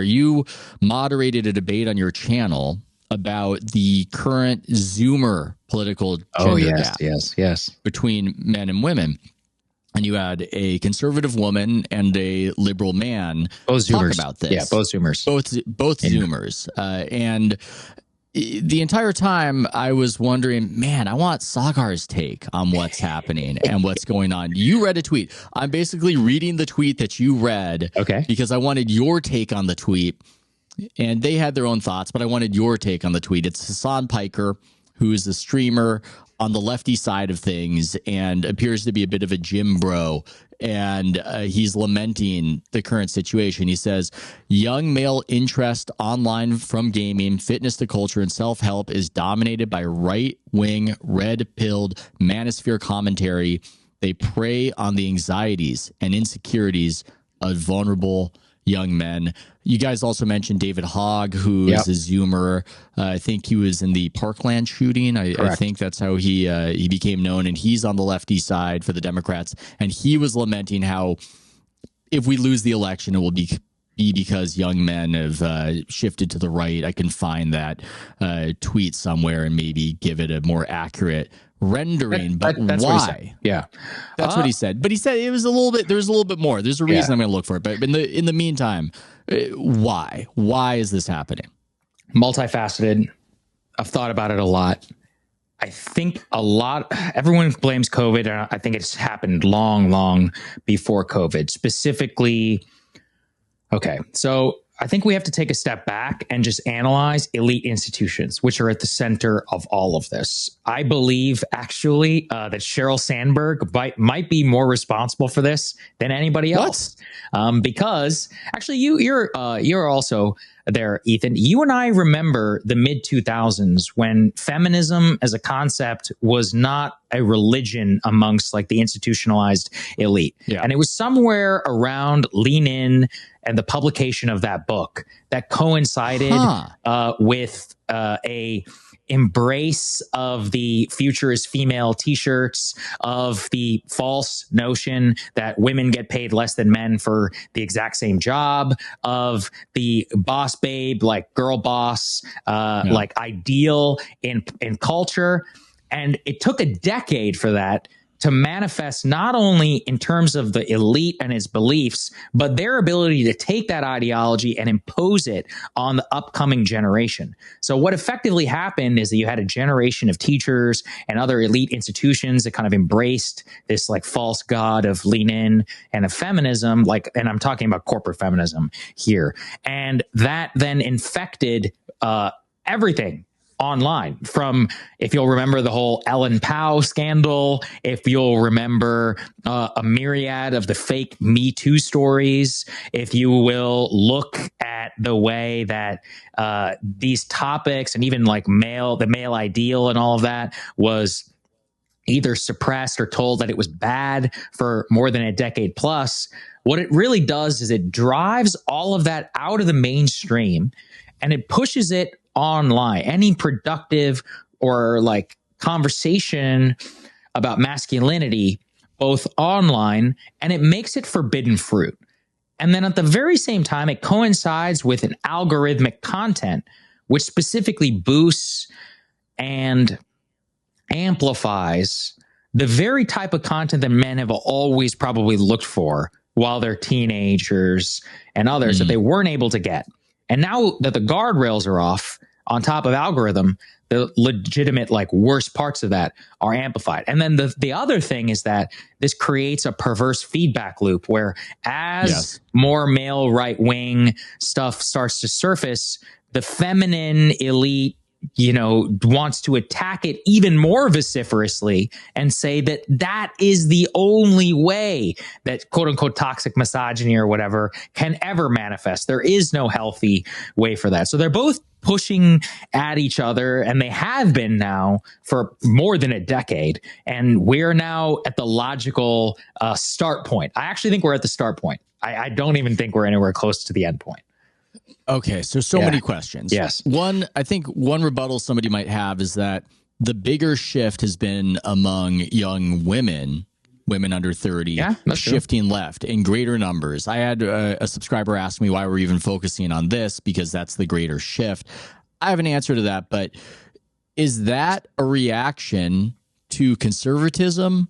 You moderated a debate on your channel about the current Zoomer political gender gap yes, between men and women. And you had a conservative woman and a liberal man both talk Zoomers. about this. Yeah, both Zoomers. Both Zoomers. And the entire time I was wondering, man, I want Saagar's take on what's happening and what's going on. You read a tweet. I'm basically reading the tweet that you read because I wanted your take on the tweet. And they had their own thoughts, but I wanted your take on the tweet. It's Hassan Piker, who is a streamer on the lefty side of things and appears to be a bit of a gym bro. And he's lamenting the current situation. He says, young male interest online from gaming, fitness to culture, and self-help is dominated by right-wing, red-pilled manosphere commentary. They prey on the anxieties and insecurities of vulnerable young men. You guys also mentioned David Hogg, who is a Zoomer. I think he was in the Parkland shooting. I think that's how he became known. And he's on the lefty side for the Democrats. And he was lamenting how if we lose the election, it will be because young men have shifted to the right. I can find that tweet somewhere and maybe give it a more accurate rendering. But that's why? What he said. Yeah, that's what he said. But he said it was a little bit. There's a little bit more. There's a reason I'm going to look for it. But in the meantime, why? Why is this happening? Multifaceted. I've thought about it a lot. I think everyone blames COVID. And I think it's happened long before COVID. Specifically, so I think we have to take a step back and just analyze elite institutions, which are at the center of all of this. I believe, actually, that Sheryl Sandberg might be more responsible for this than anybody else. Because, actually, you're also there, Ethan. You and I remember the mid-2000s when feminism as a concept was not a religion amongst like the institutionalized elite. Yeah. And it was somewhere around Lean In and the publication of that book that coincided with a embrace of the future is female t-shirts, of the false notion that women get paid less than men for the exact same job, of the boss babe, like girl boss, like ideal in culture. And it took a decade for that to manifest not only in terms of the elite and its beliefs, but their ability to take that ideology and impose it on the upcoming generation. So what effectively happened is that you had a generation of teachers and other elite institutions that kind of embraced this like false god of Lean In and of feminism, and I'm talking about corporate feminism here. And that then infected everything online, from, if you'll remember, the whole Ellen Pao scandal, if you'll remember a myriad of the fake Me Too stories, if you will look at the way that these topics and even like the male ideal and all of that was either suppressed or told that it was bad for more than a decade plus. What it really does is it drives all of that out of the mainstream and it pushes it online. Any productive or like conversation about masculinity, both online, and it makes it forbidden fruit. And then at the very same time, it coincides with an algorithmic content, which specifically boosts and amplifies the very type of content that men have always probably looked for while they're teenagers and others that they weren't able to get. And now that the guardrails are off, on top of algorithm, the legitimate, like, worst parts of that are amplified. And then the other thing is that this creates a perverse feedback loop where as more male right-wing stuff starts to surface, the feminine elite, wants to attack it even more vociferously and say that that is the only way that quote unquote toxic misogyny or whatever can ever manifest. There is no healthy way for that. So they're both pushing at each other, and they have been now for more than a decade. And we're now at the logical start point. I actually think we're at the start point. I don't even think we're anywhere close to the end point. Okay, so many questions. Yes. I think one rebuttal somebody might have is that the bigger shift has been among young women women under 30 that's true. shifting left in greater numbers. I had a subscriber ask me why we're even focusing on this, because that's the greater shift. I have an answer to that, but is that a reaction to conservatism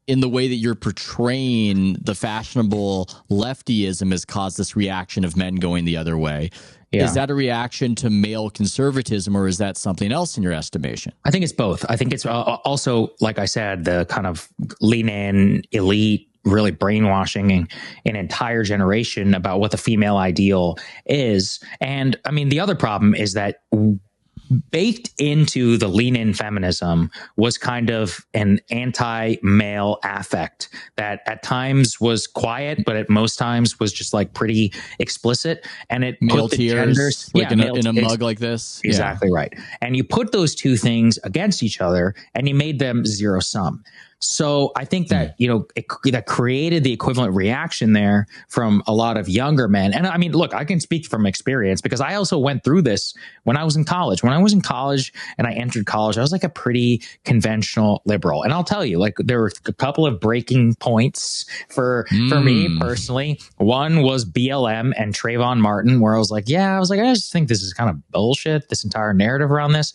in the way that you're portraying the fashionable leftyism has caused this reaction of men going the other way? Yeah. Is that a reaction to male conservatism, or is that something else in your estimation? I think it's both. I think it's also, like I said, the kind of lean in elite, really brainwashing an entire generation about what the female ideal is. And I mean, the other problem is that baked into the lean-in feminism was kind of an anti-male affect that at times was quiet, but at most times was just like pretty explicit. And it male put the tears, genders like in a mug like this. Exactly right. And you put those two things against each other and you made them zero sum. So I think that, that created the equivalent reaction there from a lot of younger men. And I mean, look, I can speak from experience because I also went through this when I was in college. When I was in college and I entered college, I was like a pretty conventional liberal. And I'll tell you, like, there were a couple of breaking points for me personally. One was BLM and Trayvon Martin, where I was like, I just think this is kind of bullshit, this entire narrative around this,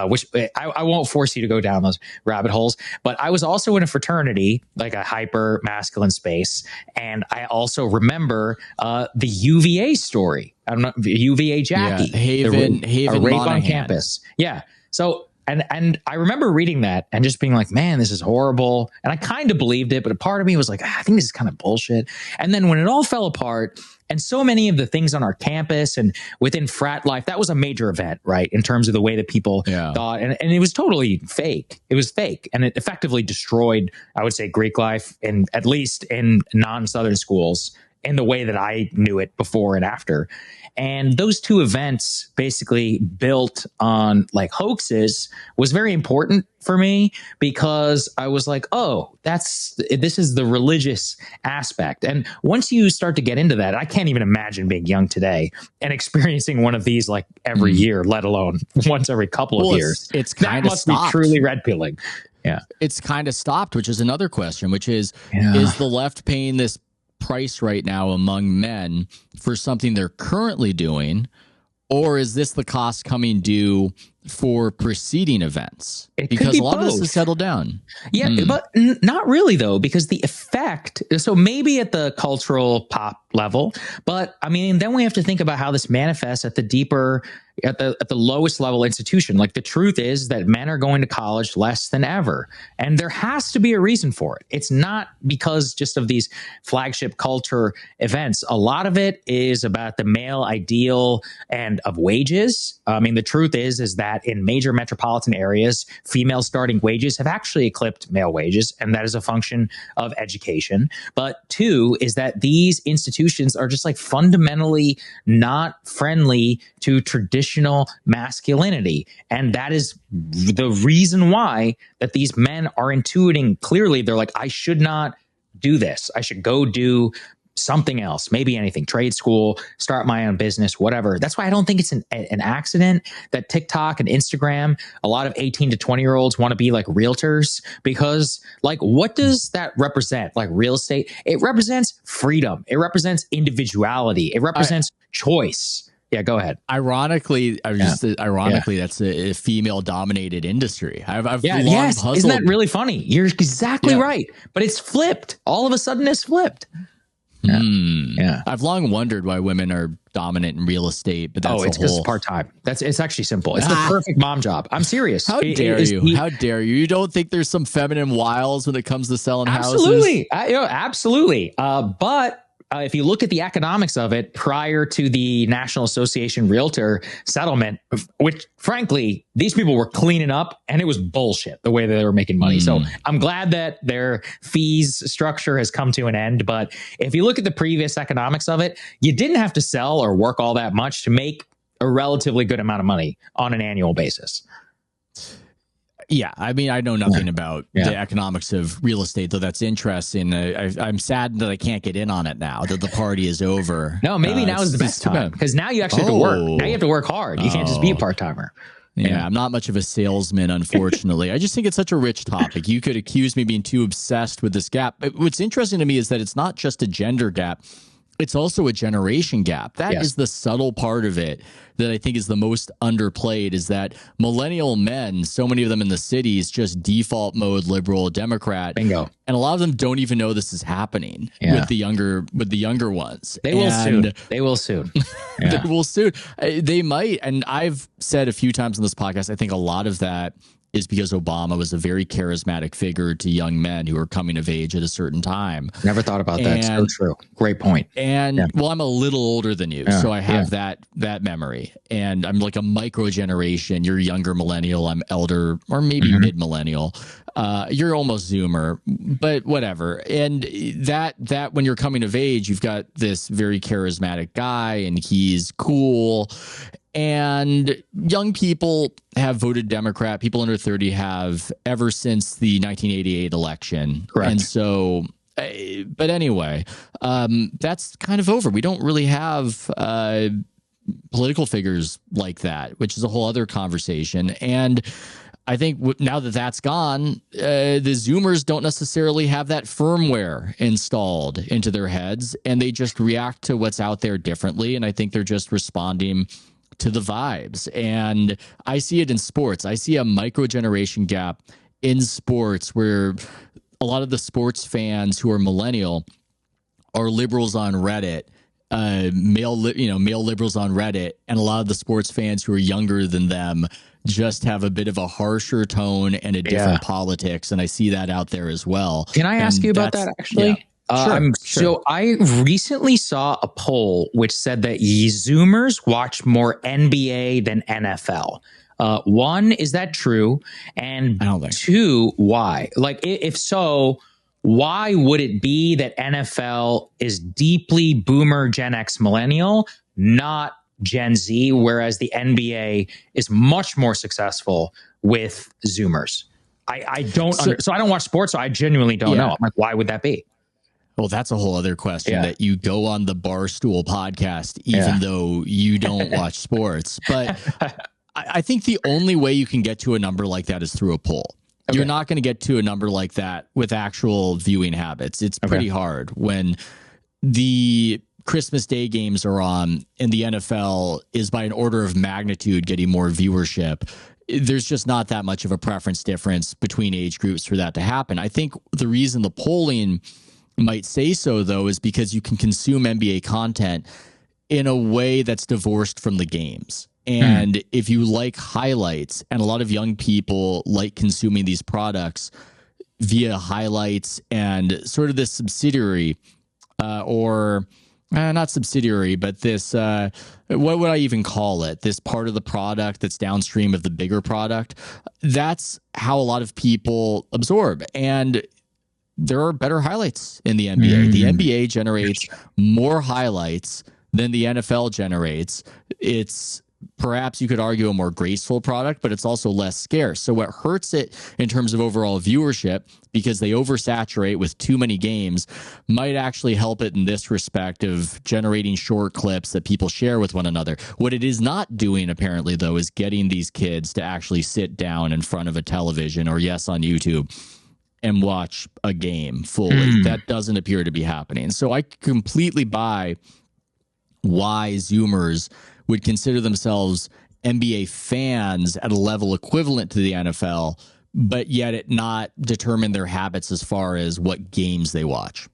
which I won't force you to go down those rabbit holes. But I was also in a fraternity, like a hyper masculine space. And I also remember the UVA story. I don't know, UVA Jackie. Yeah, Haven rape Monahan. On campus. Yeah. So, and I remember reading that and just being like, man, this is horrible. And I kind of believed it, but a part of me was like, I think this is kind of bullshit. And then when it all fell apart, and so many of the things on our campus and within frat life, that was a major event, right? In terms of the way that people thought. And it was totally fake. It was fake. And it effectively destroyed, I would say, Greek life, at least in non-Southern schools, in the way that I knew it before and after. And those two events basically built on like hoaxes was very important for me, because I was like, oh, this is the religious aspect. And once you start to get into that, I can't even imagine being young today and experiencing one of these like every year, let alone once every couple of years. It's kind of stopped. Be truly red pilling. Yeah. It's kind of stopped, which is another question, which is the left paying this price right now among men for something they're currently doing, or is this the cost coming due for preceding events? Because a lot of this has settled down. Yeah, but not really, though, because the effect, so maybe at the cultural pop level, but I mean, then we have to think about how this manifests at the deeper, at the lowest level institution. Like, the truth is that men are going to college less than ever, and there has to be a reason for it. It's not because just of these flagship culture events. A lot of it is about the male ideal and of wages. I mean, the truth is that in major metropolitan areas, female starting wages have actually eclipsed male wages, and that is a function of education. But two is that these institutions are just like fundamentally not friendly to traditional masculinity. And that is the reason why that these men are intuiting clearly. They're like, I should not do this. I should go do something else, maybe anything, trade school, start my own business, whatever. That's why I don't think it's an accident that TikTok and Instagram, a lot of 18 to 20-year-olds want to be like realtors, because like, what does that represent? Like real estate, it represents freedom. It represents individuality. It represents choice. Yeah, go ahead. Ironically, that's a female-dominated industry. I've long puzzled. Isn't that really funny? You're exactly right. But it's flipped. All of a sudden, it's flipped. Yeah. I've long wondered why women are dominant in real estate, but that's it's because it's part-time. It's actually simple. It's the perfect mom job. I'm serious. How dare you? How dare you? You don't think there's some feminine wiles when it comes to selling houses? Absolutely. Absolutely. But if you look at the economics of it prior to the National Association Realtor settlement, which frankly, these people were cleaning up, and it was bullshit the way that they were making money. So I'm glad that their fees structure has come to an end. But if you look at the previous economics of it, you didn't have to sell or work all that much to make a relatively good amount of money on an annual basis. Yeah, I mean, I know nothing about the economics of real estate, though that's interesting. I'm saddened that I can't get in on it now that the party is over. No, maybe now is the best time, because now you actually have to work. Now you have to work hard. You can't just be a part-timer. Yeah, I'm not much of a salesman, unfortunately. I just think it's such a rich topic. You could accuse me being too obsessed with this gap. But what's interesting to me is that it's not just a gender gap. It's also a generation gap. That is the subtle part of it that I think is the most underplayed, is that millennial men, so many of them in the cities, just default mode liberal Democrat. Bingo. And a lot of them don't even know this is happening with the younger ones. They will soon. They will soon. They will soon. They might. And I've said a few times on this podcast, I think a lot of that is because Obama was a very charismatic figure to young men who are coming of age at a certain time. Never thought about that. So true. Great point. And well, I'm a little older than you, so I have that memory. And I'm like a micro generation. You're younger millennial. I'm elder, or maybe mid millennial. You're almost Zoomer, but whatever. And that when you're coming of age, you've got this very charismatic guy, and he's cool. And young people have voted Democrat. People under 30 have ever since the 1988 election. Correct. And so, but anyway, that's kind of over. We don't really have political figures like that, which is a whole other conversation. And I think now that that's gone, the Zoomers don't necessarily have that firmware installed into their heads, and they just react to what's out there differently. And I think they're just responding to the vibes. And I see it in sports. I see a micro generation gap in sports where a lot of the sports fans who are millennial are liberals on Reddit, male liberals on Reddit, and a lot of the sports fans who are younger than them just have a bit of a harsher tone and a different politics. And I see that out there as well. Can I ask you about that, actually? Yeah. Sure. So I recently saw a poll which said that Zoomers watch more NBA than NFL. One, is that true? And I don't think. Two, why? Like, if so, why would it be that NFL is deeply boomer, Gen X, millennial, not Gen Z, whereas the NBA is much more successful with Zoomers? I don't. So I don't watch sports, so I genuinely don't know. I'm like, why would that be? Well, that's a whole other question that you go on the Barstool podcast, even though you don't watch sports. But I think the only way you can get to a number like that is through a poll. You're not going to get to a number like that with actual viewing habits. It's pretty hard when the Christmas Day games are on and the NFL is by an order of magnitude getting more viewership. There's just not that much of a preference difference between age groups for that to happen. I think the reason the polling might say so, though, is because you can consume NBA content in a way that's divorced from the games. And if you like highlights, and a lot of young people like consuming these products via highlights and sort of this subsidiary not subsidiary, but this, what would I even call it? This part of the product that's downstream of the bigger product. That's how a lot of people absorb. And there are better highlights in the NBA. The NBA generates more highlights than the NFL generates. It's perhaps you could argue a more graceful product, but it's also less scarce. So what hurts it in terms of overall viewership, because they oversaturate with too many games, might actually help it in this respect of generating short clips that people share with one another. What it is not doing, apparently, though, is getting these kids to actually sit down in front of a television or, yes, on YouTube and watch a game fully. That doesn't appear to be happening. So I completely buy why Zoomers would consider themselves NBA fans at a level equivalent to the NFL, but yet it not determine their habits as far as what games they watch.